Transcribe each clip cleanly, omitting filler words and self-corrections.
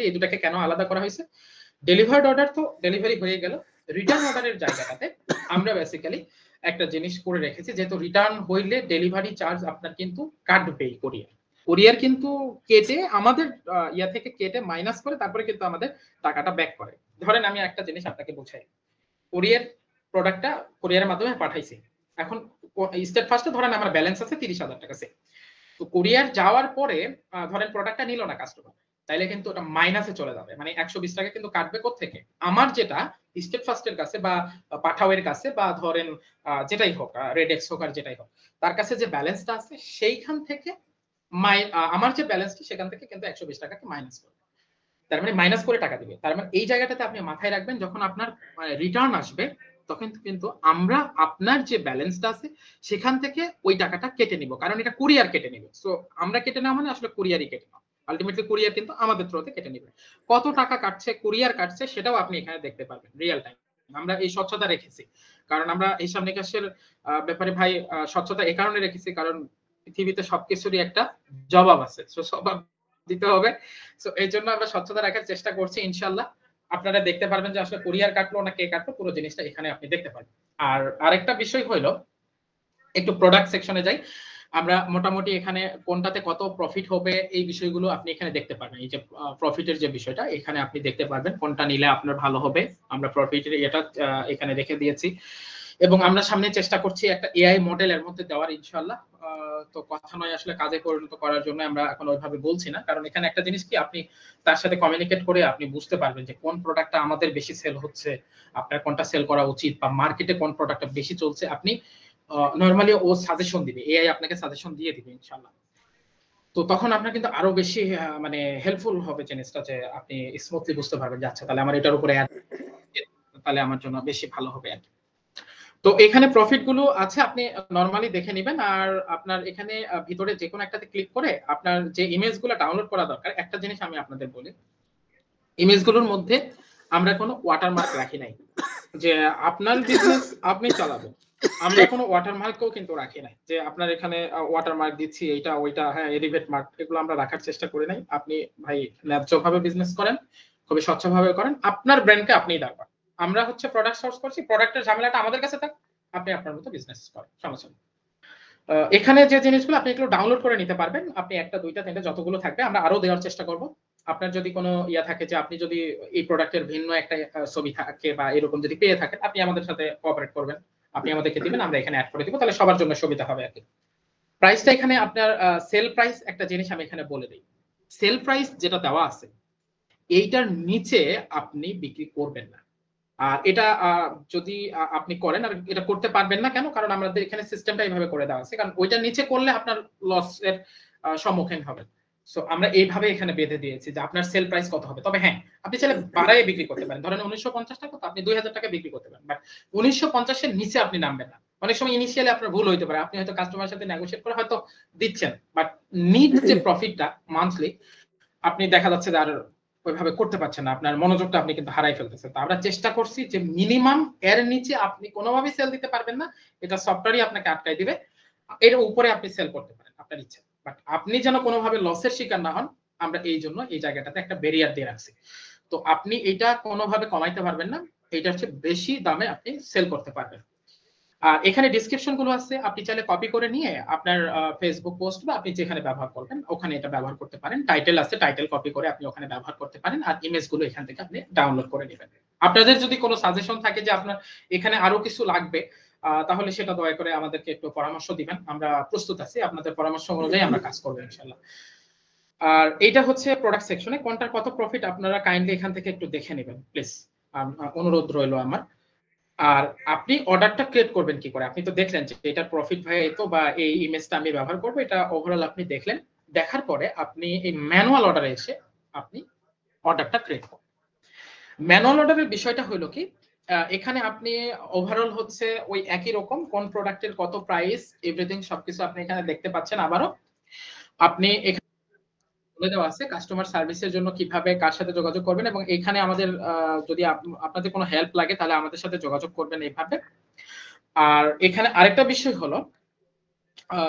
এই দুটাকে কেন আলাদা করা হয়েছে? ডেলিভার্ড অর্ডার তো ডেলিভারি হয়ে গেল, রিটার্ন অর্ডারের জায়গাটাতে আমরা বেসিক্যালি একটা জিনিস করে রেখেছি, যেহেতু রিটার্ন হইলে ডেলিভারি চার্জ আপনার কিন্তু কাটবেই কুরিয়ার। কুরিয়ার কিন্তু কেটে আমাদের ইয়া থেকে কেটে মাইনাস করে তারপরে কিন্তু আমাদের টাকাটা ব্যাক করে। ধরেন আমি একটা জিনিস আপনাকে বুঝাই, কুরিয়ার প্রোডাক্টটা কুরিয়ারের মাধ্যমে পাঠাইছি, এখন স্টেট ফার্স্টে ধরেন আমার ব্যালেন্স আছে 30,000 টাকা সে, তো কুরিয়ার যাওয়ার পরে ধরেন প্রোডাক্টটা নিল না কাস্টমার, তাইলে কিন্তু ওটা মাইনাসে চলে যাবে, মানে 120 টাকা কিন্তু কাটবে থেকে আমার যেটা স্টেট ফার্স্টের কাছে বা পাঠাওয়ের কাছে বা ধরেন যেটাই হোক রেডেক্স হোক আর যেটাই হোক, তার কাছে যে ব্যালেন্সটা আছে সেইখান থেকে আমার যে ব্যালেন্সটা সেখান থেকে কিন্তু 120 টাকাকে মাইনাস করবে, তার মানে মাইনাস করে টাকা দিবে। তার মানে এই জায়গাটাতে আপনি মাথায় রাখবেন, যখন আপনার রিটার্ন আসবে তখন কিন্তু আমরা আপনার যে ব্যালেন্সটা আছে সেখান থেকে ওই টাকাটা কেটে নিব, কারণ এটা কুরিয়ার কেটে নিবে। সো আমরা কেটে নেওয়া মানে আসলে কুরিয়ারই কেটে নেওয়া, আলটিমেটলি কুরিয়ার কিন্তু আমাদের থ্রুতে কেটে নিবে। কত টাকা কাটছে কুরিয়ার কাটছে সেটাও আপনি এখানে দেখতে পারবেন রিয়েল টাইম। আমরা এই স্বচ্ছতা রেখেছি, কারণ আমরা হিসাব নিকাশের ব্যাপারে ভাই স্বচ্ছতা এই কারণে রেখেছি, কারণ পৃথিবীতে সবকিছুরই একটা জবাব আছে, সো জবাব দিতে হবে। সো এই জন্য আমরা স্বচ্ছতা রাখার চেষ্টা করছি। ইনশাআল্লাহ আপনারা দেখতে পারবেন যে আসলে কুরিয়ার কাটলো না কে কাটলো, পুরো জিনিসটা এখানে আপনি দেখতে পারবেন। আর আরেকটা বিষয় হলো, একটু প্রোডাক্ট সেকশনে যাই, আমরা মোটামুটি এখানে কোনটাতে কত প্রফিট হবে এই বিষয়গুলো আপনি এখানে দেখতে পারবেন। এই যে প্রফিটের যে বিষয়টা এখানে আপনি দেখতে পারবেন কোনটা নিলে আপনার ভালো হবে। আমরা প্রফিটের এটা এখানে রেখে দিয়েছি, এবং আমরা সামনে চেষ্টা করছি একটা এআই মডেলের মধ্যে দেওয়ার ইনশাআল্লাহ। তো কথা নয়, আসলে কাজে পরিণত করার জন্য আমরা এখন ওইভাবে বলছি না, কারণ এখানে একটা জিনিস কি, আপনি তার সাথে কমিউনিকেট করে আপনি বুঝতে পারবেন যে কোন প্রোডাক্টটা আমাদের বেশি সেল হচ্ছে, আপনার কোনটা সেল করা উচিত, বা মার্কেটে কোন প্রোডাক্টটা বেশি চলছে। আপনি নরমালি ও সাজেশন দিবে, এআই আপনাকে সাজেশন দিয়ে দিবে ইনশাআল্লাহ। তো তখন আপনার কিন্তু আরো বেশি মানে হেল্পফুল হবে জিনিসটা, যে আপনি স্মুথলি বুঝতে পারবেন যে আচ্ছা তাহলে আমার এটার উপরে তাহলে আমার জন্য বেশি ভালো হবে আর কি। তো এখানে প্রফিট গুলো আছে, আপনি নরমালি দেখে নেবেন। আর আপনার এখানে ভিতরে যে কোনো একটাতে ক্লিক করে আপনার যে ইমেজগুলো ডাউনলোড করা দরকার, একটা জিনিস আমি আপনাদের বলি, ইমেজগুলোর মধ্যে আমরা কোনো ওয়াটারমার্ক রাখি নাই, যে আপনার বিজনেস আপনি চালাবেন, আমরা কোনো ওয়াটারমার্কও কিন্তু রাখি নাই যে আপনার এখানে ওয়াটারমার্ক দিচ্ছি এইটা ওইটা, হ্যাঁ এলিভেট মার্ক, এগুলো আমরা রাখার চেষ্টা করি নাই। আপনি ভাই ন্যায্যভাবে বিজনেস করেন, খুবই স্বচ্ছভাবে করেন, আপনার ব্র্যান্ডকে আপনিই দাঁড়ান। আমরা হচ্ছে প্রোডাক্ট সোর্স করছি, প্রোডাক্টের ঝামেলাটা আমাদের কাছে থাক, আপনি আপনার মতো বিজনেস করেন, সমস্যা নেই। এখানে যে জিনিসগুলো আপনি এগুলো ডাউনলোড করে নিতে পারবেন, আপনি একটা দুইটা তিনটা যতগুলো থাকবে আমরা আরো দেওয়ার চেষ্টা করব। আপনার যদি কোনো ইয়া থাকে যে আপনি যদি এই প্রোডাক্টের ভিন্ন একটা ছবি থাকে বা এরকম যদি পেয়ে থাকেন, আপনি আমাদের সাথে কোঅপারেট করবেন, আপনি আমাদেরকে দিবেন, আমরা এখানে অ্যাড করে দিব, তাহলে সবার জন্য সুবিধা হবে আর কি। প্রাইসটা এখানে আপনার সেল প্রাইস, একটা জিনিস আমি এখানে বলে দিই, সেল প্রাইস যেটা দেওয়া আছে এইটার নিচে আপনি বিক্রি করবেন না। আর এটা যদি আপনি করেন, আর এটা করতে পারবেন না কেন, কারণ আমাদের এখানে সিস্টেমটা এইভাবে করে দেওয়া আছে, কারণ ওইটার নিচে করলে আপনার লসের সম্মুখীন হবেন। সো আমরা এইভাবে এখানে বেঁধে দিয়েছি যে আপনার সেল প্রাইস কত হবে। তবে হ্যাঁ, আপনি চাইলে বাড়ায় বিক্রি করতে পারেন, ধরেন 1950 টাকা, তো আপনি 2000 টাকা বিক্রি করতে পারেন, বাট 1950 এর নিচে আপনি নামবেন না। অনেক সময় ইনিশিয়ালি আপনার ভুল হইতে পারে, আপনি হয়তো কাস্টমারের সাথে নেগোশিয়েট করে হয়তো দিচ্ছেন, বাট নিড যে প্রফিটটা মান্থলি আপনি দেখা যাচ্ছে যে আর ওইভাবে করতে পারছেন না, আপনার মনোযোগটা আপনি কিন্তু হারাই ফেলতেছেন। তো আমরা চেষ্টা করছি যে মিনিমাম এর নিচে আপনি কোনোভাবেই সেল দিতে পারবেন না, এটা সফটওয়্যারই আপনাকে আটকাই দিবে, এর উপরে আপনি সেল করতে পারেন আপনার ইচ্ছা, বাট আপনি যেন কোনোভাবে লসের শিকার না হন, আমরা এই জন্য এই জায়গাটাতে একটা ব্যারিয়ার দিয়ে রাখছি। তো আপনি এটা কোনোভাবে কমাইতে পারবেন না, এটা হচ্ছে বেশি দামে আপনি সেল করতে পারবেন। আর এখানে ডেসক্রিপশন গুলো আছে, আপনি চাইলে কপি করে নিয়ে আপনার ফেসবুক পোস্ট বা আপনি যেখানে ব্যবহার করবেন ওখানে এটা ব্যবহার করতে পারেন। টাইটেল আছে, টাইটেল কপি করে আপনি ওখানে ব্যবহার করতে পারেন, আর ইমেজ গুলো এখান থেকে আপনি ডাউনলোড করে নেবেন। আপনাদের যদি কোনো সাজেশন থাকে যে আপনার এখানে আরো কিছু লাগবে, তাহলে সেটা দয়া করে আমাদেরকে একটু পরামর্শ দিবেন, আমরা প্রস্তুত আছি, আপনাদের পরামর্শ অনুযায়ী আমরা কাজ করবো ইনশাআল্লাহ। আর এইটা হচ্ছে প্রোডাক্ট সেকশনে, কোনটার কত প্রফিট আপনারা কাইন্ডলি এখান থেকে একটু দেখে নেবেন প্লিজ, অনুরোধ রইলো আমার। আর আপনি অর্ডারটা ক্রিয়েট করবেন কি করে, আপনি তো দেখলেন যে এটার প্রফিট ভাই এত, বা এই ইমেজটা আমি ব্যবহার করব, এটা ওভারঅল আপনি দেখলেন। দেখার পরে আপনি এই ম্যানুয়াল অর্ডারে এসে আপনি অর্ডারটা ক্রিয়েট করবেন। ম্যানুয়াল অর্ডারের বিষয়টা হলো কি, এখানে আপনি ওভারঅল হচ্ছে ওই একই রকম কোন প্রোডাক্টের কত প্রাইস এভরিথিং সবকিছু আপনি এখানে দেখতে পাচ্ছেন। আবারও আপনি এখানে বলে দেওয়া আছে কাস্টমার সার্ভিসের জন্য কিভাবে কার সাথে যোগাযোগ করবেন, এবং এখানে আমাদের যদি আপনাদের কোনো হেল্প লাগে তাহলে আমাদের সাথে যোগাযোগ করবেন এইভাবে। আর এখানে আরেকটা বিষয় হলো,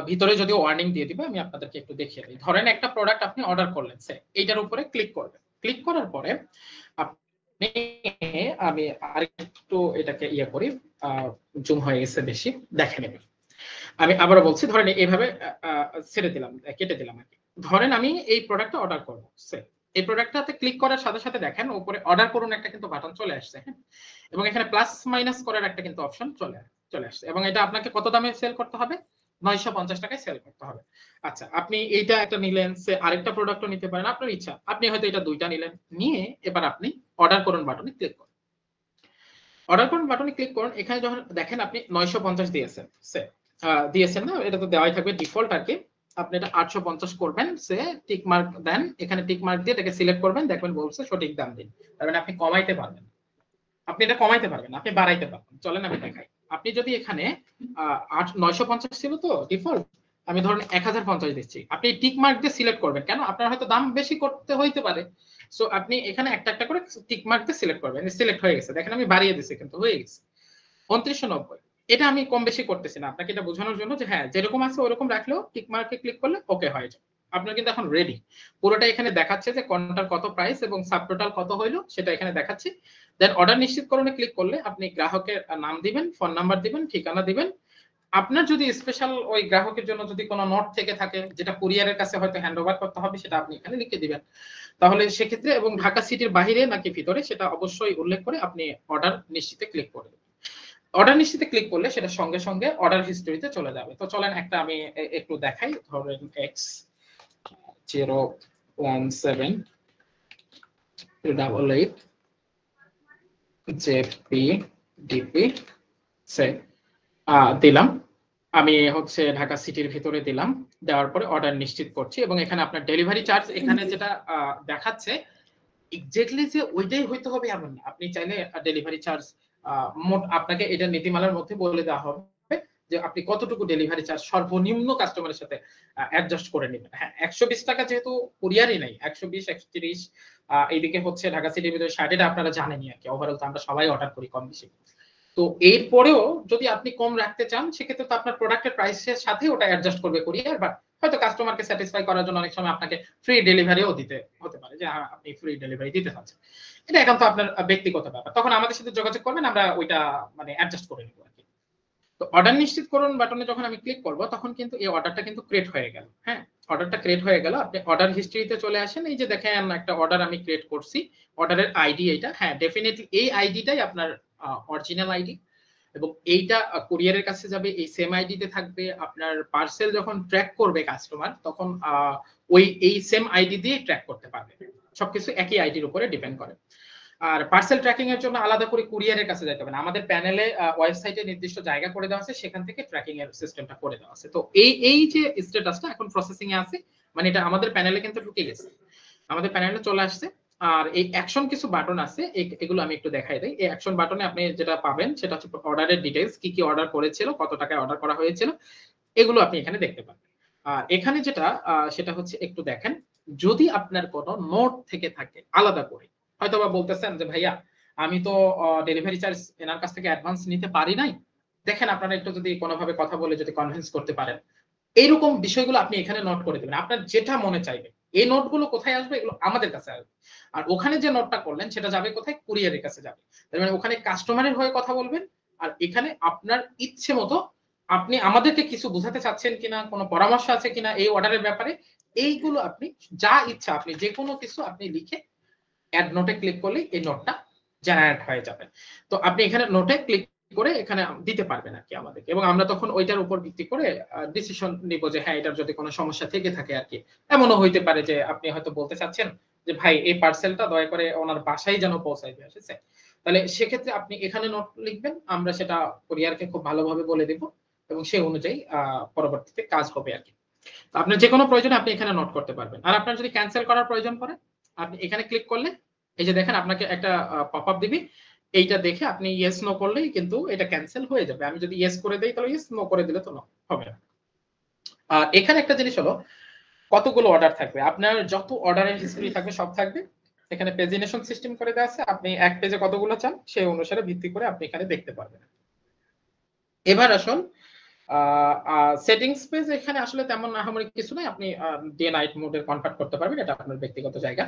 ভিতরে যদি ওয়ার্নিং দিয়ে দিবে, আমি আপনাদেরকে একটু দেখিয়ে দিই। ধরেন একটা প্রোডাক্ট আপনি অর্ডার করলেন, এইটার উপরে ক্লিক করবেন, ক্লিক করার পরে আপনি, আমি আরেকটু এটাকে ইয়ে করি, জুম হয়ে গেছে বেশি, দেখে নেবেন। আমি আবারও বলছি, ধরেন এইভাবে ছেড়ে দিলাম, কেটে দিলাম আর কি। ধরেন আমি এই প্রোডাক্টটা অর্ডার করব, এই প্রোডাক্টটাতে ক্লিক করার সাথে সাথে দেখেন উপরে অর্ডার করুন একটা কিন্তু বাটন চলে আসছে, হ্যাঁ, এবং এখানে প্লাস মাইনাস করার একটা কিন্তু অপশন চলে আসছে, এবং এটা আপনাকে কত দামে সেল করতে হবে? 950 টাকায় সেল করতে হবে। আচ্ছা, আপনি এইটা একটা নিলেন, আরেকটা প্রোডাক্টও নিতে পারেন, আপনার ইচ্ছা। আপনি হয়তো এটা দুইটা নিলেন, নিয়ে এবার আপনি অর্ডার করুন বাটনে ক্লিক করুন। অর্ডার করুন বাটনে ক্লিক করুন। এখানে যখন দেখেন আপনি 950 দিয়েছেন না, এটা তো দেওয়াই থাকবে ডিফল্ট আর কি। আপনি এটা 850 করবেন, টিক মার্ক দেন, এখানে টিক মার্ক দিয়ে এটাকে সিলেক্ট করবেন, দেখবেন বলছে সঠিক দাম দিন। তার মানে আপনি কমাইতে পারবেন, আপনি এটা কমাইতে পারবেন, আপনি বাড়াইতে পারবেন। চলেন আমি দেখাই। আপনি যদি এখানে 950 ছিল তো ডিফল্ট, আমি ধরুন 1050 দিচ্ছি, আপনি টিক মার্ক দিয়ে সিলেক্ট করবেন, কেন আপনার হয়তো দাম বেশি করতে হইতে পারে। সো আপনি এখানে একটা একটা করে টিক মার্ক দিয়ে সিলেক্ট করবেন। সিলেক্ট হয়ে গেছে, দেখেন আমি বাড়িয়ে দিচ্ছি কিন্তু হয়ে গেছে 2990। এটা আমি কম বেশি করতেছি না, আপনাকে এটা বোঝানোর জন্য যে হ্যাঁ যেরকম আছে ওরকম রাখলেও টিক মার্কে ক্লিক করলে ওকে হয়ে যাবে। আপনার কিন্তু এখন রেডি, পুরোটা এখানে দেখাচ্ছে যে কোনটার কত প্রাইস এবং সাবটোটাল কত হইলো সেটা এখানে দেখাচ্ছে। দেন অর্ডার নিশ্চিতকরণে ক্লিক করলে আপনি গ্রাহকের নাম দিবেন, ফোন নাম্বার দিবেন, ঠিকানা দিবেন। আপনার যদি স্পেশাল ওই গ্রাহকের জন্য যদি কোনো নোট থেকে থাকে যেটা কুরিয়ারের কাছে হয়তো হ্যান্ড ওভার করতে হবে, সেটা আপনি এখানে লিখে দিবেন। তাহলে সেক্ষেত্রে, এবং ঢাকা সিটির বাইরে নাকি ভিতরে সেটা অবশ্যই উল্লেখ করে আপনি অর্ডার নিশ্চিতে ক্লিক করে দেবেন। অর্ডার নিশ্চিতে ক্লিক করলে সেটা সঙ্গে সঙ্গে অর্ডার হিস্টরিতে চলে যাবে। তো চলেন একটা আমি একটু দেখাই। ধরেন X01788 JPDP দিলাম। আমি হচ্ছে ঢাকা সিটির ভিতরে দিলাম, দেওয়ার পরে অর্ডার নিশ্চিত করছি, এবং এখানে আপনার ডেলিভারি চার্জ এখানে যেটা দেখাচ্ছে এক্স্যাক্টলি যে ওইটাই হইতে হবে এমন না। আপনি চাইলে ডেলিভারি চার্জ মোট আপনাকে এটা নীতিমালার মধ্যে বলে দেওয়া হবে যে আপনি কতটুকু ডেলিভারি চার্জ সর্বনিম্ন কাস্টমারের সাথে অ্যাডজাস্ট করে নেবেন। হ্যাঁ, 120 টাকা যেহেতু কুরিয়ারই নাই, 120 130 এইদিকে হচ্ছে ঢাকা সিটির ভিতরে 60, এটা আপনারা জানেনই আর কি, ওভারঅল তো আমরা সবাই অর্ডার করি কম বেশি। তো এরপরেও যদি আপনি কম রাখতে চান সেক্ষেত্রে তো আপনার প্রোডাক্টের প্রাইসের সাথে ওটা অ্যাডজাস্ট করবে কুরিয়ার, বা হয়তো কাস্টমারকে স্যাটিসফাই করার জন্য অনেক সময় আপনাকে ফ্রি ডেলিভারিও দিতে হতে পারে, যে আপনি ফ্রি ডেলিভারি দিতে চাচ্ছেন। এটা একান্ত আপনার ব্যক্তিগত ব্যাপার, তখন আমাদের সাথে যোগাযোগ করবেন, আমরা ওইটা মানে অ্যাডজাস্ট করে নেব আর কি। তো অর্ডার নিশ্চিত করুন বাটনে যখন আমি ক্লিক করব তখন কিন্তু এই অর্ডারটা কিন্তু ক্রিয়েট হয়ে গেল। হ্যাঁ, অর্ডারটা ক্রিয়েট হয়ে গেল। আপনি অর্ডার হিস্ট্রিতে চলে আসেন, এই যে দেখেন একটা অর্ডার আমি ক্রিয়েট করছি, অর্ডারের আইডি এইটা। হ্যাঁ, ডেফিনেটলি এই আইডিটাই আপনার অরিজিনাল আইডি, এবং এইটা কুরিয়ারের কাছে যাবে, এই সেম আইডিতে থাকবে। আপনার পার্সেল যখন ট্র্যাক করবে কাস্টমার, তখন এই সেম আইডি দিয়ে ট্র্যাক করতে পারবে। সবকিছু একই আইডির উপরে ডিপেন্ড করে। আর পার্সেল ট্র্যাকিং এর জন্য আলাদা করে কুরিয়ারের কাছে যেতে হবে না, আমাদের প্যানেলে ওয়েবসাইটে নির্দিষ্ট জায়গা করে দেওয়া আছে, সেখান থেকে ট্র্যাকিং এর সিস্টেমটা করে দেওয়া আছে। তো এই যে স্ট্যাটাসটা এখন প্রসেসিং এ আছে, মানে এটা আমাদের প্যানেলে কিন্তু ঢুকে গেছে, আমাদের প্যানেলে চলে আসছে। আর এই অ্যাকশন কিছু বাটন আছে, এগুলো আমি একটু দেখাই দেই। এই অ্যাকশন বাটনে আপনি যেটা পাবেন সেটা হচ্ছে অর্ডারের ডিটেইলস, কি কি অর্ডার করেছিল, কত টাকায় অর্ডার করা হয়েছিল, এগুলো আপনি এখানে দেখতে পাবেন। আর এখানে যেটা সেটা হচ্ছে একটু দেখেন, যদি আপনার কোনো নোট থেকে থাকে আলাদা করে, হয়তোবা বলতেছেন যে ভাইয়া আমি তো ডেলিভারি চার্জ এনার কাছ থেকে অ্যাডভান্স নিতে পারি নাই, দেখেন আপনারা একটু যদি কোনোভাবে কথা বলে যদি কনভিন্স করতে পারেন, এইরকম বিষয়গুলো আপনি এখানে নোট করে দেবেন, আপনার যেটা মনে চাইবে। এই নোটগুলো কোথায় আসবে? এগুলো আমাদের কাছে আসবে। আর ওখানে যে নোটটা করলেন সেটা যাবে কোথায়? কুরিয়ারের কাছে যাবে। তার মানে ওখানে কাস্টমারের হয়ে কথা বলবেন, আর এখানে আপনার ইচ্ছে মতো আপনি আমাদেরকে কিছু বোঝাতে চাচ্ছেন কিনা, কোনো পরামর্শ আছে কিনা এই অর্ডারের ব্যাপারে, এইগুলো আপনি যা ইচ্ছা আপনি যে কোনো কিছু আপনি লিখে অ্যাড নোটে ক্লিক করলেই এই নোটটা জেনারেট হয়ে যাবে। তো আপনি এখানে নোটে ক্লিক করে এখানে দিতে পারবেন আর কি আমাদেরকে, এবং আমরা তখন ওইটার উপর ভিত্তি করে ডিসিশন নিব যে হ্যাঁ এটার যদি কোনো সমস্যা থেকে থাকে আর কি। এমনও হইতে পারে যে আপনি হয়তো বলতে চাচ্ছেন যে ভাই এই পার্সেলটা দয়া করে ওনার বাসায় যেন পৌঁছায় দিয়ে আসে, তাহলে সেক্ষেত্রে আপনি এখানে নোট লিখবেন, আমরা সেটা কুরিয়ারকে খুব ভালোভাবে বলে দেব, এবং সেই অনুযায়ী পরবর্তীতে কাজ হবে আর কি। আপনার যে কোনো প্রয়োজনে আপনি এখানে নোট করতে পারবেন। আর আপনার যদি ক্যান্সেল করার প্রয়োজন পড়ে, আপনি এখানে ক্লিক করলে এই যে দেখেন আপনাকে একটা পপআপ দিবে, এইটা দেখে আপনি ইয়েস নো করলেই কিন্তু এটা ক্যান্সেল হয়ে যাবে। আমি যদি ইয়েস করে দেই তাহলে ইয়েস, নো করে দিলে তো নো হবে না। আর এখানে একটা জিনিস হলো, কতগুলো অর্ডার থাকবে, আপনার যত অর্ডারের হিস্ট্রি থাকবে সব থাকবে এখানে। পেজিনেশন সিস্টেম করে দেওয়া আছে, আপনি এক পেজে কতগুলো চান সেই অনুসারে ভিত্তি করে আপনি এখানে দেখতে পারবেন। এবার আসুন সেটিংস পেজ। এখানে আসলে তেমন আহামরি কিছু নাই, আপনি ডে নাইট মোডে কনভার্ট করতে পারবেন, এটা আপনার ব্যক্তিগত জায়গা।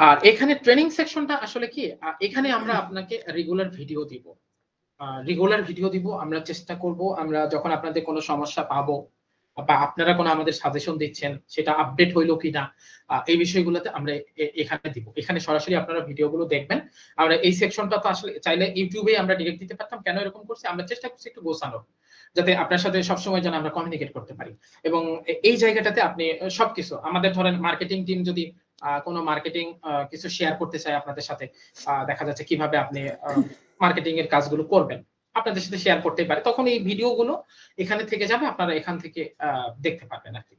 আর এখানে ট্রেনিং সেকশনটা আসলে কি, এখানে আমরা আপনাকে রেগুলার ভিডিও দিব। আমরা চেষ্টা করব, আমরা যখন আপনাদের কোনো সমস্যা পাবো বা আপনারা কোনো আমাদের সাজেশন দিচ্ছেন সেটা আপডেট হইলো কিনা, এই বিষয়গুলোতে আমরা এখানে দিব। এখানে সরাসরি আপনারা ভিডিওগুলো দেখবেন। আমরা এই সেকশনটা তো আসলে চাইলে ইউটিউবে আমরা ডিরেক্ট দিতে পারতাম, কেন এরকম করছি, আমরা চেষ্টা করছি একটু গোছানোর, যাতে আপনার সাথে সবসময় যেন আমরা কমিউনিকেট করতে পারি। এবং এই জায়গাটাতে আপনি সবকিছু আমাদের, ধরেন মার্কেটিং টিম যদি কোনো মার্কেটিং কিছু শেয়ার করতে চায় আপনাদের সাথে, দেখা যাচ্ছে কিভাবে আপনি মার্কেটিং এর কাজগুলো করবেন, আপনাদের সাথে শেয়ার করতেই পারে, তখন এই ভিডিওগুলো এখানে থেকে যাবে, আপনারা এখান থেকে দেখতে পারবেন আর কি।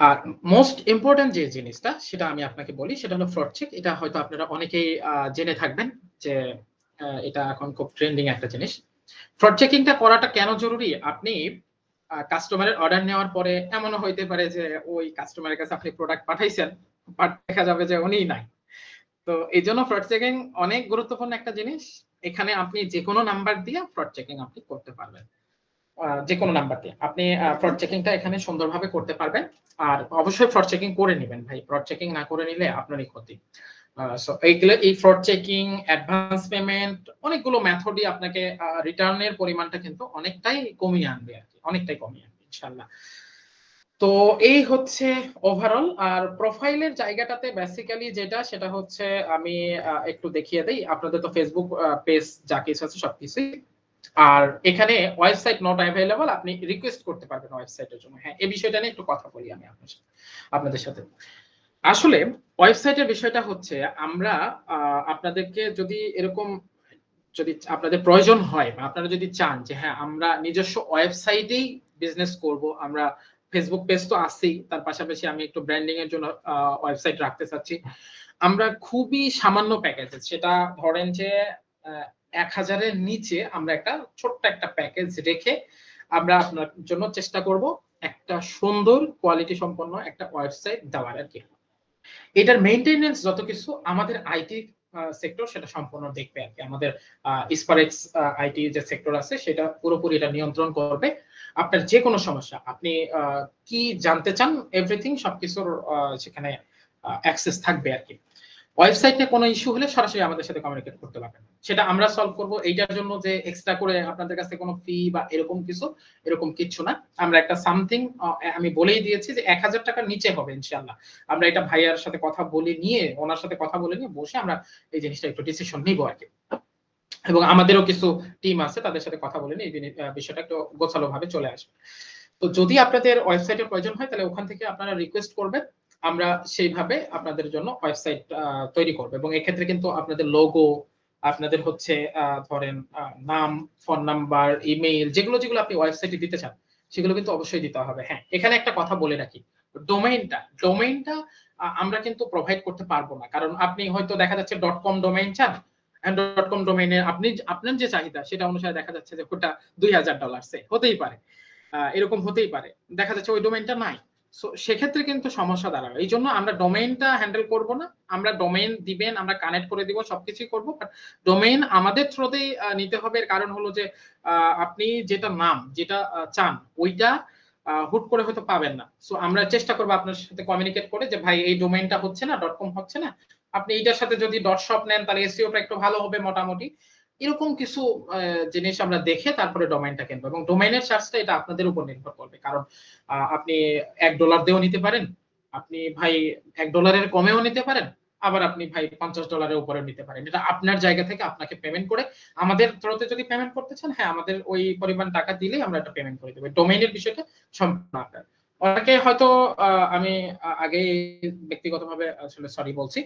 আর মোস্ট ইম্পর্টেন্ট যে জিনিসটা সেটা আমি আপনাকে বলি, সেটা হলো ফ্রড চেক। এটা হয়তো আপনারা অনেকেই জেনে থাকবেন যে এটা এখন খুব ট্রেন্ডিং একটা জিনিস। ফ্রড চেকিংটা করাটা কেন জরুরি? আপনি কাস্টমারের অর্ডার নেওয়ার পরে এমনও হইতে পারে যে ওই কাস্টমারের কাছে আপনি প্রোডাক্ট পাঠাইছেন, বাট দেখা যাবে যে উনিই নাই। তো এই জন্য ফ্রড চেকিং অনেক গুরুত্বপূর্ণ একটা জিনিস। এখানে আপনি যেকোনো নাম্বার দিয়ে ফ্রড চেকিং আপনি করতে পারবেন। যেকোনো নাম্বার দিয়ে আপনি ফ্রড চেকিংটা এখানে সুন্দরভাবে করতে পারবেন। আর অবশ্যই ফ্রড চেকিং করে নেবেন ভাই, ফ্রড চেকিং না করে নিলে আপনারই ক্ষতি। সো এইগুলো, এই ফ্রড চেকিং, অ্যাডভান্স পেমেন্ট, অনেকগুলো মেথডই আপনাকে রিটার্নের পরিমাণটা কিন্তু অনেকটাই কমিয়ে আনবে আর কি, অনেকটাই কমিয়ে আনবে ইনশাআল্লাহ। তো এই হচ্ছে ওভারঅল। আর প্রোফাইলের জায়গাটাতে বেসিক্যালি যেটা, সেটা হচ্ছে আমি একটু দেখিয়ে দেই। আপনাদের তো ফেসবুক পেজ যা কিছু আছে সবকিছুই। আর এখানে ওয়েবসাইট নট অ্যাভেলেবল, আপনি রিকোয়েস্ট করতে পারবেন ওয়েবসাইটের জন্য। হ্যাঁ, এই বিষয়টা নিয়ে একটু কথা বলি আমি আপনাদের সাথে। আসলে ওয়েবসাইটের বিষয়টা হচ্ছে, আমরা আপনাদেরকে যদি এরকম, যদি আপনাদের প্রয়োজন হয় বা আপনারা যদি চান যে হ্যাঁ আমরা নিজস্ব ওয়েবসাইটেই বিজনেস করব, আমরা ফেসবুক পেজ তো আছেই, তার পাশাপাশি আমি একটু ব্র্যান্ডিং এর জন্য ওয়েবসাইট রাখতে চাচ্ছি, আমরা খুবই সামান্য প্যাকেজ, সেটা ধরেন যে 1000-এর নিচে আমরা একটা ছোট্ট একটা প্যাকেজ রেখে আমরা আপনার জন্য চেষ্টা করব একটা সুন্দর কোয়ালিটি সম্পন্ন একটা ওয়েবসাইট দেওয়ার আর কি। এটার মেইনটেনেন্স যত কিছু আমাদের আইটি সেক্টর সেটা সম্পূর্ণ দেখবে আর কি। আমাদের স্পারেক্স আইটি যে সেক্টর আছে সেটা পুরোপুরি এটা নিয়ন্ত্রণ করবে। আপনার যে কোনো সমস্যা, আপনি কি জানতে চান, এভরিথিং সবকিছুর সেখানে অ্যাক্সেস থাকবে আর কি। ওয়েবসাইটে কোনো ইস্যু হলে সরাসরি আমাদের সাথে কমিউনিকেট করতে পারবেন, সেটা আমরা সলভ করব। এইটার জন্য যে এক্সট্রা করে আপনাদের কাছে কোনো ফি বা এরকম কিছু, এরকম কিছু না। আমরা একটা সামথিং, আমি বলেই দিয়েছি যে 1000 টাকার নিচে হবে ইনশাআল্লাহ। আমরা এটা ভাইয়ার সাথে কথা বলে নিয়ে, ওনার সাথে কথা বলে নিয়ে বসে আমরা এই জিনিসটা একটু ডিসিশন নিব আর কি। এবং আমাদেরও কিছু টিম আছে, তাদের সাথে কথা বলে নিয়ে এই বিষয়টা একটু গোছালো ভাবে চলে আসবে। তো যদি আপনাদের ওয়েবসাইটের প্রয়োজন হয় তাহলে ওখান থেকে আপনারা রিকোয়েস্ট করবেন, আমরা সেইভাবে আপনাদের জন্য ওয়েবসাইট তৈরি করব। এবং এক্ষেত্রে কিন্তু আপনাদের লোগো, আপনাদের হচ্ছে ধরেন নাম, ফোন নাম্বার, ইমেইল, যেগুলো যেগুলো আপনি ওয়েবসাইটে দিতে চান সেগুলো কিন্তু অবশ্যই দিতে হবে। হ্যাঁ, এখানে একটা কথা বলে রাখি, ডোমেইনটা আমরা কিন্তু প্রোভাইড করতে পারবো না, কারণ আপনি হয়তো দেখা যাচ্ছে .com ডোমেইন চান, .com ডোমেইনে আপনি আপনার যে চাহিদা সেটা অনুসারে দেখা যাচ্ছে যে ওটা $2000 হতেই পারে, এরকম হতেই পারে, দেখা যাচ্ছে ওই ডোমেইনটা নাই। সো সেক্ষেত্রে কিন্তু সমস্যা দাঁড়াবে। এই জন্য আমরা ডোমেইনটা হ্যান্ডেল করব না। আমরা ডোমেইন দিবেন, আমরা কানেক্ট করে দিব, সবকিছুই করব, বাট ডোমেইন আমাদের থ্রুতেই নিতে হবে। এর কারণ হলো যে আপনি যেটা নাম যেটা চান ওইটা হুট করে হয়তো পাবেন না। সো আমরা চেষ্টা করব আপনার সাথে কমিউনিকেট করে যে ভাই এই ডোমেইনটা হচ্ছে না, .com হচ্ছে না, আপনি এইটার সাথে যদি .shop নেন তাহলে এসইওটা একটু ভালো হবে মোটামুটি। এরকম কিছু জিনিস আমরা দেখে তারপরে ডোমেইনটা কিনবো। এবং ডোমেইনের চার্জটা এটা আপনাদের উপর নির্ভর করবে, কারণ আপনি $1 দিয়েও নিতে পারেন, আপনি ভাই $1 কমেও নিতে পারেন, আবার আপনি ভাই $50 উপরেও নিতে পারেন। এটা আপনার জায়গা থেকে আপনাকে পেমেন্ট করে, আমাদের থ্রুতে যদি পেমেন্ট করতে চান, হ্যাঁ আমাদের ওই পরিমাণ টাকা দিলেই আমরা এটা পেমেন্ট করে দেব। ডোমেইনের বিষয়টা সম্পূর্ণ আপনার। অনেকে হয়তো আমি আগে ব্যক্তিগতভাবে আসলে সরি বলছি,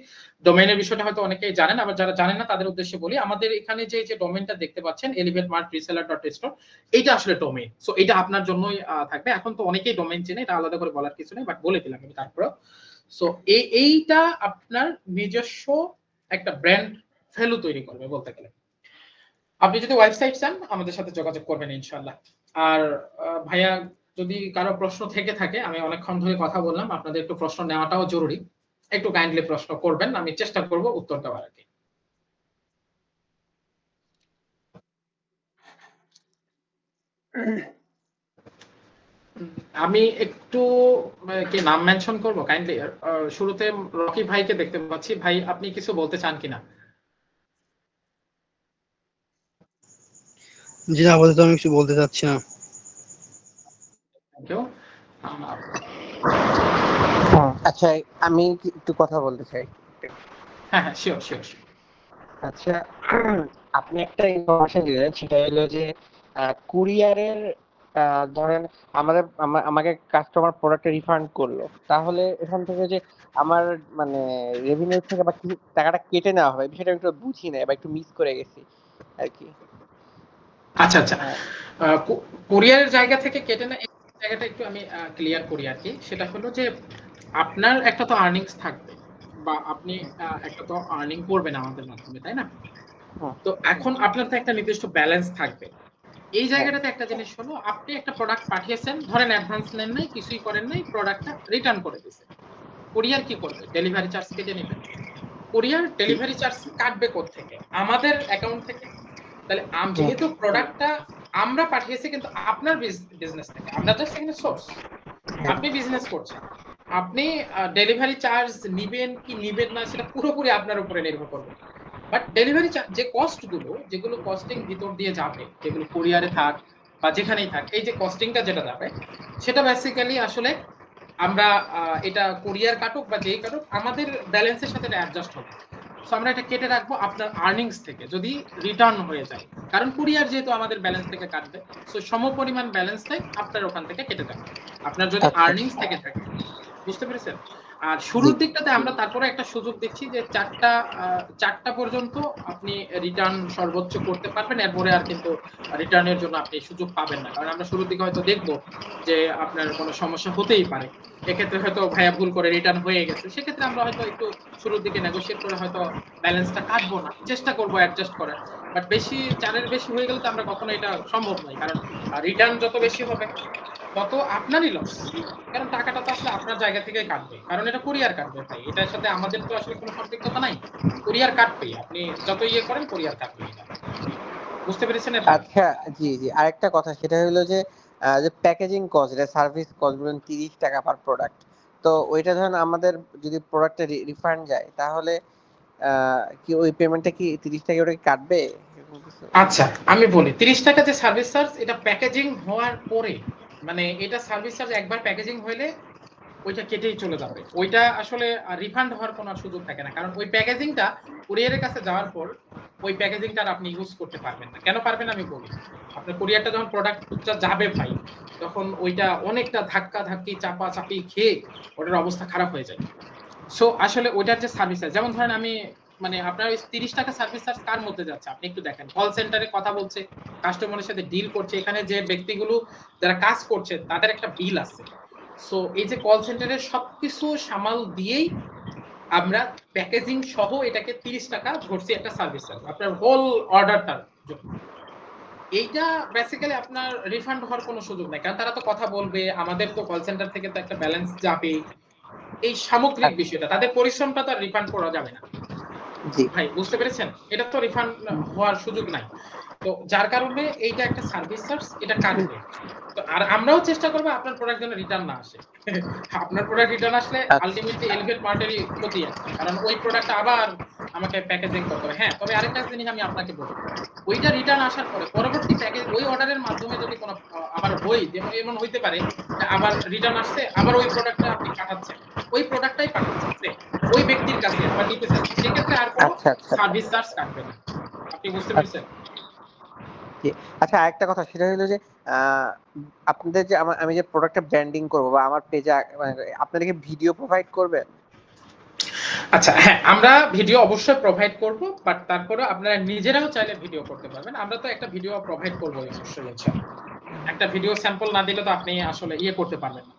ডোমেইনের বিষয়টা হয়তো অনেকেই জানেন, আবার যারা জানেন না তাদের উদ্দেশ্যে বলি, আমাদের এখানে যে ডোমেইনটা দেখতে পাচ্ছেন elevatemartreseller.store, এইটা আসলে ডোমেইন। সো এটা আপনার জন্যই থাকবে। এখন তো অনেকেই ডোমেইন চেনে, এটা আলাদা করে বলার কিছু নেই, বাট বলে দিলাম আমি তারপরে। সো এইটা আপনার নিজস্ব একটা ব্র্যান্ড ভ্যালু তৈরি করবে বলতে গেলে। আপনি যদি ওয়েবসাইট চান আমাদের সাথে যোগাযোগ করবেন ইনশাআল্লাহ। আর ভাইয়া, যদি কারো প্রশ্ন থেকে থাকে, আমি অনেকক্ষণ ধরে কথা বললাম, আপনাদের একটু প্রশ্ন নেওয়াটাও জরুরি, একটু কাইন্ডলি প্রশ্ন করবেন, আমি চেষ্টা করব উত্তর দেওয়ার আর কি। আমি একটু কি নাম মেনশন করব কাইন্ডলি? শুরুতে রকি ভাইকে দেখতে পাচ্ছি। ভাই আপনি কিছু বলতে চান কিনা? জি না, আপাতত আমি কিছু বলতে চাচ্ছি না। Thank you. আচ্ছা, আমি একটু কথা বলতে চাই। হ্যাঁ হ্যাঁ, শিওর শিওর। আচ্ছা, আপনি একটা ইনফরমেশন দিলেন, সেটা হলো যে কুরিয়ারের ধরেন আমাকে কাস্টমার প্রোডাক্টটা রিফান্ড করলো, তাহলে এখান থেকে যে আমার মানে রেভিনিউ থেকে বা কিছু টাকাটা কেটে নেওয়া হবে, বিষয়টা একটু বুঝি না বা একটু মিস করে গেছি আর কি। আচ্ছা আচ্ছা, কুরিয়ারের জায়গা থেকে কেটে না, এই জায়গাটা একটু আমি ক্লিয়ার করি আর কি। সেটা হলো যে আপনার একটা তো আর্নিংস থাকবে, বা আপনি একটা তো আর্নিং করবেন আমাদের মাধ্যমে, তাই না? তো এখন আপনার তো একটা নির্দিষ্ট ব্যালেন্স থাকবে। এই জায়গাটাতে একটা জিনিস হলো, আপনি একটা প্রোডাক্ট পাঠিয়েছেন, ধরেন অ্যাডভান্স নেন নাই, কিছুই করেন নাই, প্রোডাক্টটা রিটার্ন করে দিয়েছেন। কুরিয়ার কি করবে? ডেলিভারি চার্জ কেটে নেবে। কুরিয়ার ডেলিভারি চার্জ কাটবে কোত্থেকে? আমাদের অ্যাকাউন্ট থেকে। তাহলে যেহেতু প্রোডাক্টটা আমরা পাঠিয়েছি কিন্তু আপনার বিজনেস থেকে, আমরা জাস্ট এখানে সোর্স, আপনি বিজনেস করছেন, আপনি ডেলিভারি চার্জ নিবেন কি নিবেন না সেটা পুরোপুরি আপনার উপরে নির্ভর করবে। বাট ডেলিভারি যে কস্ট গুলো, যেগুলো কস্টিং ভিতর দিয়ে যাবে, যেগুলো কুরিয়ারে থাক বা যেখানেই থাক, এই যে কস্টিংটা যেটা যাবে, সেটা বেসিক্যালি আসলে আমরা এটা কুরিয়ার কাটুক বা যেই কাটুক, আমাদের ব্যালেন্সের সাথে এটা অ্যাডজাস্ট হবে। সো আমরা এটা কেটে রাখবো আপনার আর্নিংস থেকে যদি রিটার্ন হয়ে যায়, কারণ কুরিয়ার যেহেতু আমাদের ব্যালেন্স থেকে কাটবে, সো সমপরিমাণ ব্যালেন্সটাই আপনার ওখান থেকে কেটে যাবে আপনার যদি আর্নিংস থেকে থাকে। বুঝতে পেরেছেন? আর শুরুর দিকটাতে আমরা তারপরে একটা সুযোগ দিচ্ছি যে চারটা পর্যন্ত আপনি রিটার্ন সর্বোচ্চ করতে পারবেন, এরপরে আর কিন্তু রিটার্নের জন্য আপনি সুযোগ পাবেন না। কারণ আমরা শুরুর দিকে হয়তো দেখবো যে আপনার কোনো সমস্যা হতেই পারে, এক্ষেত্রে হয়তো ভাইয়া ভুল করে রিটার্ন হয়ে গেছে, সেক্ষেত্রে আমরা হয়তো একটু শুরুর দিকে নেগোশিয়েট করে হয়তো ব্যালেন্সটা কাটবো না, চেষ্টা করবো অ্যাডজাস্ট করার। বাট বেশি, চারের বেশি হয়ে গেলে তো আমরা কখনো এটা সম্ভব নয়, কারণ রিটার্ন যত বেশি হবে তত আপনারই লস, কারণ টাকাটা তো আসলে আপনার জায়গা থেকে কাটবে, কারণ এটা কুরিয়ার কাটবে ভাই, এটার সাথে আমাদের তো আসলে কোনো সম্পৃক্ততা নাই। কুরিয়ার কাটবে, আপনি যত ইয়ে করেন কুরিয়ার কাটবে এটা। বুঝতে পেরেছেন এটা? আচ্ছা, জি জি, আরেকটা কথা, সেটা হলো যে প্যাকেজিং কস্ট, এটা সার্ভিস কস্ট বলেন 30 টাকা পার প্রোডাক্ট। তো ওইটা ধরেন আমাদের যদি প্রোডাক্টে রিফান্ড যায়, তাহলে কি ওই পেমেন্টটা কি 30 টাকা ওটা কাটবে? আচ্ছা আমি বলি, 30 টাকা যে সার্ভিস চার্জ, এটা প্যাকেজিং হওয়ার পরে, মানে এটা সার্ভিস চার্জ একবার প্যাকেজিং হইলে ওইটা কেটেই চলে যাবে, ওইটা আসলে রিফান্ড হওয়ার কোনো সুযোগ থাকে না, কারণ ওই প্যাকেজিংটা কুরিয়ারের কাছে যাওয়ার পর ওই প্যাকেজিংটা আপনি ইউজ করতে পারবেন না। কেন পারবেন আমি বলি, আপনার কুরিয়ারটা যখন প্রোডাক্টটা যাবে ভাই, তখন ওইটা অনেকটা ধাক্কা ধাক্কি চাপা চাপি খেয়ে ওটার অবস্থা খারাপ হয়ে যায়। সো আসলে ওইটার যে সার্ভিস চার্জ, যেমন ধরেন আমি মানে আপনার ওই 30 টাকা সার্ভিস চার্জ কার মধ্যে যাচ্ছে আপনি একটু দেখেন, কল সেন্টারে কথা বলছে, কাস্টমারের সাথে ডিল করছে, এখানে যে ব্যক্তিগুলো যারা কাজ করছে তাদের একটা বিল আছে। সো এই যে কল সেন্টারের সবকিছু সামাল দিয়েই আমরা প্যাকেজিং সহ এটাকে 30 টাকা ধরছি একটা সার্ভিস চার্জ আপনার হোল অর্ডারটার জন্য। এইটা বেসিক্যালি আপনার রিফান্ড হওয়ার কোনো সুযোগ নেই, কারণ তারা তো কথা বলবে, আমাদের তো কল সেন্টার থেকে তো একটা ব্যালেন্স যাবে, এই সামগ্রিক বিষয়টা, তাদের পরিশ্রমটা তো রিফান্ড করা যাবে না ভাই। বুঝতে পেরেছেন? এটা তো রিফান্ড হওয়ার সুযোগ নাই। তো যার কারণে এইটা একটা সার্ভিস চার্জ, এটা কাটবে। তো আর আমরাও চেষ্টা করব আপনার প্রোডাক্ট যেন রিটার্ন না আসে। আপনার প্রোডাক্ট রিটার্ন আসলে আলটিমেটলি এলিভেট মার্টেরই ক্ষতি আছে, কারণ ওই প্রোডাক্টটা আবার আমাকে প্যাকেজিং করতে হবে। হ্যাঁ, তবে আরেকটা জিনিস আমি আপনাকে বলি, ওইটা রিটার্ন আসার পরে পরবর্তী প্যাকেজ ওই অর্ডারের মাধ্যমে যদি কোনো আবার হয়, যেমন এমন হইতে পারে আবার রিটার্ন আসছে, আবার ওই প্রোডাক্টটা আপনি পাঠাচ্ছেন, ওই প্রোডাক্টটাই পাঠাচ্ছেন ওই ব্যক্তির কাছে আবার নিতে চাচ্ছেন, সেক্ষেত্রে আর কোনো সার্ভিস চার্জ কাটবে না। আপনি বুঝতে পেরেছেন? আচ্ছা, আরেকটা কথা, সেটা হলো যে আপনাদের যে আমি যে প্রোডাক্টটা ব্র্যান্ডিং করব বা আমার পেজে আপনারা কি ভিডিও প্রোভাইড করবেন? আচ্ছা হ্যাঁ, আমরা ভিডিও অবশ্যই প্রোভাইড করব, বাট তারপরে আপনারা নিজেরাও চাইলে ভিডিও করতে পারবেন। আমরা তো একটা ভিডিও প্রোভাইড করব অবশ্যই, ইনশাআল্লাহ। একটা ভিডিও স্যাম্পল না দিলে তো আপনি আসলে ইয়ে করতে পারবেন না।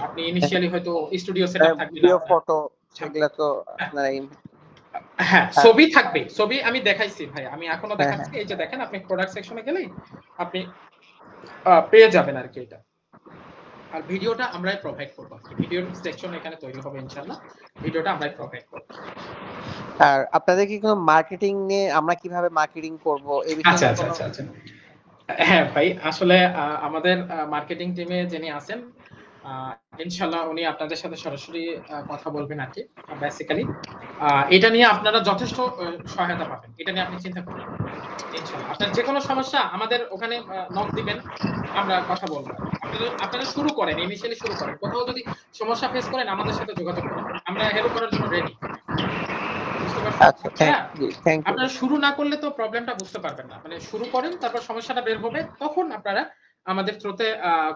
আপনি ইনিশিয়ালি হয়তো স্টুডিও সেটআপ থাকবে না, ভিডিও ফটো এগুলা তো আপনারা হ্যাঁ ছবি থাকবে, ছবি আমি দেখাইছি ভাই, আমি এখনো দেখাচ্ছি, এই যে দেখেন, আপনি প্রোডাক্ট সেকশনে গেলেই আপনি পেয়ে যাবেন আর কি এটা। আর ভিডিওটা আমরাই প্রোভাইড করব, ভিডিওর সেকশন এখানে তৈরি হবে ইনশাআল্লাহ, ভিডিওটা আমরাই প্রোভাইড করব। আর আপনাদের কি কোনো মার্কেটিং নিয়ে, আমরা কিভাবে মার্কেটিং করব এই বিষয়ে? আচ্ছা আচ্ছা আচ্ছা আচ্ছা, হ্যাঁ ভাই, আসলে আমাদের মার্কেটিং টিমে যিনি আছেন, ইনশাআল্লাহ উনি আপনাদের সাথে সরাসরি কথা বলবেন আর কি। বেসিক্যালি এটা নিয়ে আপনারা যথেষ্ট সহায়তা পাবেন। এটা নিয়ে আপনি চিন্তা করবেন না। ইনশাআল্লাহ আপনার যে কোনো সমস্যা আমাদের ওখানে নক দিবেন, আমরা কথা বলবো। আপনারা শুরু করেন, ইনিশিয়ালি শুরু করেন। কোথাও যদি সমস্যা ফেস করেন আমাদের সাথে যোগাযোগ করেন। আমরা হেল্প করার জন্য রেডি। বুঝতে পারছেন? আচ্ছা, হ্যাঁ, থ্যাংক ইউ। আপনারা শুরু না করলে তো প্রবলেমটা বুঝতে পারবেন না। মানে শুরু করেন, তারপর সমস্যাটা বের হবে, তখন আপনারা আমাদের থ্রুতে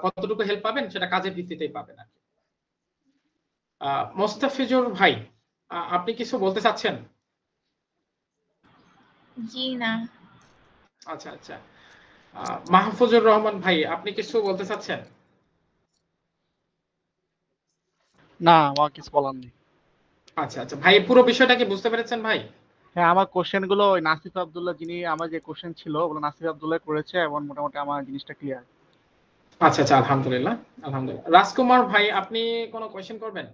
কতটুকু হেল্প পাবেন সেটা কাজের ভিত্তিতেই পাবেন আর কি। মোস্তাফিজুর ভাই, আপনি কিছু বলতে চাচ্ছেন? জি না। আচ্ছা আচ্ছা। মাহফুজুর রহমান ভাই, আপনি কিছু বলতে চাচ্ছেন? না, আমার কিছু বলার নেই। আচ্ছা আচ্ছা ভাই, পুরো বিষয়টা কি বুঝতে পেরেছেন ভাই? হ্যাঁ, আমার কোশ্চেন গুলো ওই নাসিফ আব্দুল্লাহ, যিনি আমার যে কোশ্চেন ছিল ওগুলো নাসিফ আব্দুল্লাহ করেছে এবং মোটামুটি আমার জিনিসটা ক্লিয়ার। আচ্ছা আচ্ছা, আলহামদুলিল্লাহ আলহামদুলিল্লাহ। রাজকুমার ভাই, আপনি কোনো কোয়েশ্চেন করবেন?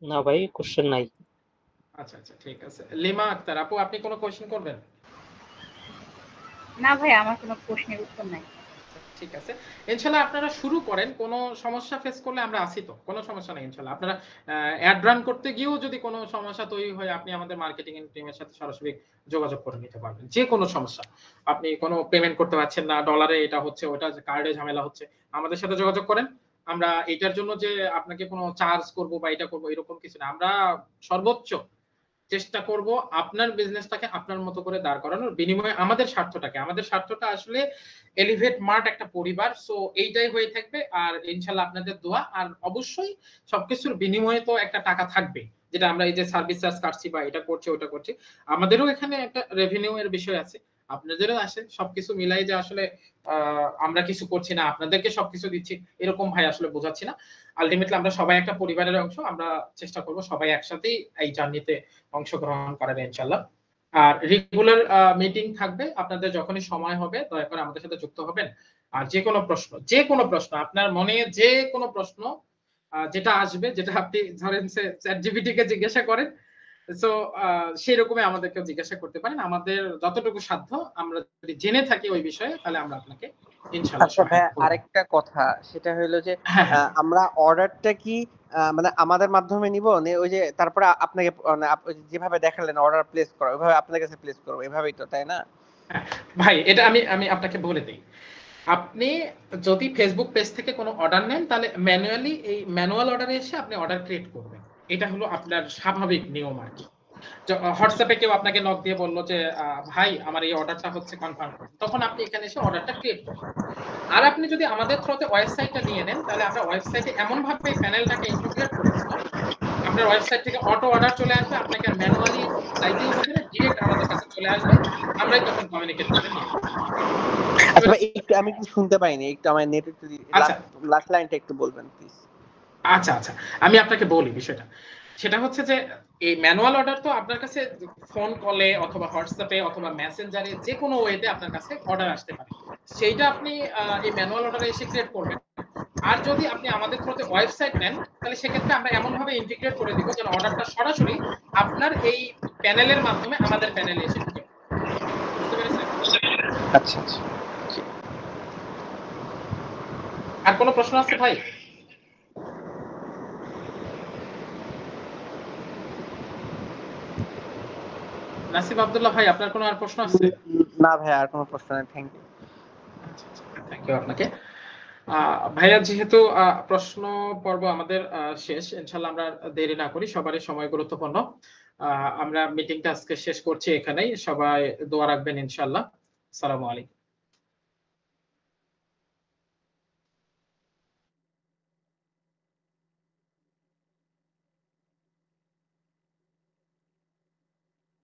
না ভাই, কোশ্চেন নাই। আচ্ছা আচ্ছা, ঠিক আছে। লিমা আক্তার আপু, আপনি কোনো কোয়েশ্চেন করবেন? না ভাই, আমার কোনো প্রশ্নের উত্তর নাই। ঠিক আছে, ইনশাআল্লাহ আপনারা শুরু করেন। কোনো সমস্যা ফেস করলে আমরা আছি তো, কোনো সমস্যা নেই ইনশাআল্লাহ। আপনারা অ্যাড রান করতে গিয়েও যদি কোনো সমস্যা তৈরি হয়, আপনি আমাদের মার্কেটিং টিমের সাথে সরাসরি যোগাযোগ করে নিতে পারবেন। যে কোনো সমস্যা, আপনি কোনো পেমেন্ট করতে পারছেন না, ডলারে এটা হচ্ছে, ওটা কার্ডে ঝামেলা হচ্ছে, আমাদের সাথে যোগাযোগ করেন। আমরা এটার জন্য যে আপনাকে কোনো চার্জ করব বা এটা করব এরকম কিছু না। আমরা সর্বোচ্চ চেষ্টা করব আপনার বিজনেসটাকে আপনার মতো করে দাঁড় করানোর। বিনিময়ে আমাদের স্বার্থটা আসলে এলিভেট মার্ট একটা পরিবার। সো এইটাই হয়ে থাকবে। আর ইনশাআল্লাহ আপনাদের দোয়া, আর অবশ্যই সবকিছুর বিনিময়ে তো একটা টাকা থাকবে, যেটা আমরা এই যে সার্ভিস চার্জ কাটছি বা এটা করছি ওটা করছি, আমাদেরও এখানে একটা রেভিনিউ এর বিষয় আছে, আপনাদেরও আসে। সবকিছু মিলাই যে আসলে আমরা কিছু করছি না, আপনাদেরকে সবকিছু দিচ্ছি, এরকম ভাই আসলে বোঝাচ্ছি না। আলটিমেটলি আমরা সবাই একটা পরিবারের অংশ। আমরা চেষ্টা করব সবাই একসাথেই এই জার্নিতে অংশগ্রহণ করার ইনশাআল্লাহ। আর রেগুলার মিটিং থাকবে, আপনাদের যখনই সময় হবে দয়া করে আমাদের সাথে যুক্ত হবেন। আর যে কোনো প্রশ্ন আপনার মনে, যে কোনো প্রশ্ন যেটা আসবে, যেটা আপনি ধরেন চ্যাট জিপিটি কে জিজ্ঞাসা করেন, সো সেই রকমই আমাদেরকে জিজ্ঞাসা করতে পারেন। আমাদের যতটুকু সাধ্য, আমরা যদি জেনে থাকি ওই বিষয়ে, তাহলে আমরা আপনাকে ইনশাআল্লাহ আচ্ছা ভাই, সহায়তা করব। আরেকটা কথা, সেটা হলো যে হ্যাঁ হ্যাঁ, আমরা অর্ডারটা কি মানে আমাদের মাধ্যমে নিব, ওই যে তারপরে আপনাকে মানে যেভাবে দেখালেন অর্ডার প্লেস করা, ওইভাবে আপনার কাছে প্লেস করবো, এভাবেই তো, তাই না? হ্যাঁ। ভাই এটা আমি আপনাকে বলে দিই। আপনি যদি ফেসবুক পেজ থেকে কোনো অর্ডার নেন, তাহলে ম্যানুয়ালি এই ম্যানুয়াল অর্ডারে এসে আপনি অর্ডার ক্রিয়েট করবেন। এটা হলো আপনার স্বাভাবিক নিয়ম আর কি। হোয়াটসঅ্যাপে কেউ আপনাকে নক দিয়ে বললো যে ভাই আমার এই অর্ডারটা হচ্ছে কনফার্ম করুন, তখন আপনি এখানে এসে অর্ডারটা ক্রিয়েট করবেন। আর আপনি যদি আমাদের থ্রুতে ওয়েবসাইটটা নিয়ে নেন, তাহলে আমরা ওয়েবসাইটে এমন ভাবে প্যানেলটাকে ইন্টিগ্রেট করে দেব, আপনার ওয়েবসাইট থেকে অটো অর্ডার চলে আসবে, আপনাকে আর ম্যানুয়ালি চাইতেই হবে না, ডিরেক্ট আমাদের কাছে চলে আসবে, আমরাই তখন কমিউনিকেট করে নিয়ে নেব। আচ্ছা ভাই, একটু আমি একটু শুনতে পাইনি, একটু আমার নেট একটু আচ্ছা লাস্ট লাইনটা একটু বলবেন প্লিজ। আচ্ছা আচ্ছা, আমি আপনাকে বলি বিষয়টা। সেটা হচ্ছে যে এই ম্যানুয়াল অর্ডার তো আপনার কাছে ফোন কলে অথবা হোয়াটসঅ্যাপে অথবা মেসেঞ্জারে যে কোনো ওয়েতে আপনার কাছে অর্ডার আসতে পারে। সেইটা আপনি এই ম্যানুয়াল অর্ডারে এসে ক্রিয়েট করবেন। আর যদি আপনি আমাদের থ্রুতে ওয়েবসাইট নেন, তাহলে সেক্ষেত্রে আমরা এমন ভাবে ইন্টিগ্রেট করে দিব যেন অর্ডারটা সরাসরি আপনার এই প্যানেলের মাধ্যমে আমাদের প্যানেলে এসে ঢুকে। বুঝতে পেরেছেন? আচ্ছা আচ্ছা, আর কোনো প্রশ্ন আছে ভাই? নাসিব আব্দুল্লাহ ভাই, আপনার কোনো আর প্রশ্ন আছে? না ভাই, আর কোনো প্রশ্ন নেই, থ্যাংক ইউ। আচ্ছা আচ্ছা, থ্যাংক ইউ আপনাকে। ভাইয়া, যেহেতু প্রশ্ন পর্ব আমাদের শেষ, ইনশাআল্লাহ আমরা দেরি না করি, সবারই সময় গুরুত্বপূর্ণ। আমরা মিটিংটা আজকে শেষ করছি এখানেই। সবাই দোয়া রাখবেন ইনশাআল্লাহ। আসসালামু আলাইকুম।